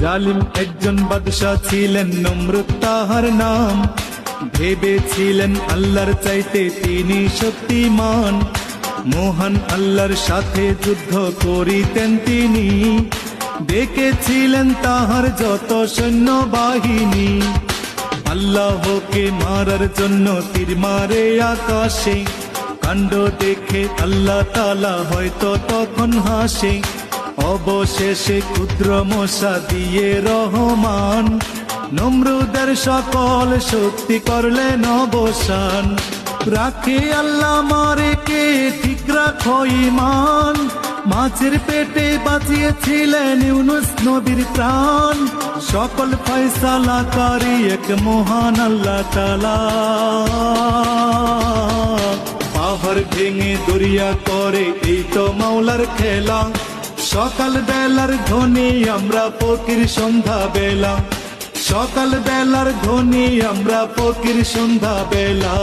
জালিম একজন বাদশা ছিলেন, নমরুদ তাহার নাম। ভেবেছিলেন আল্লাহর চাইতে তিনি শক্তিমান, মহান আল্লাহর সাথে যুদ্ধ করিতেন তিনি। ডেকেছিলেন তাহার যত সৈন্য বাহিনী, আল্লাহকে মারার জন্য তীর মারে আকাশে। কাণ্ড দেখে আল্লাহ তাআলা হয়তো তখন হাসে, অবশেষে ক্ষুদ্র মশা দিয়ে রহমান নমরুদের সকল শক্তি করলেন অবসান। রাখে আল্লাহ মারে কে, ঠিক রাখো ঈমান। মাছের পেটে বাঁচিয়েছিলেন ইউনুস নবীর প্রাণ, সকল ফয়সালাকারী এক মহান আল্লাহ তাআলা। পাহাড় ভেঙে দরিয়া করে এই তো মাওলার খেলা, সকাল বেলার ধ্বনি আমরা ফকির সন্ধ্যা বেলা, সকাল বেলার ধ্বনি আমরা ফকির সন্ধ্যা বেলা।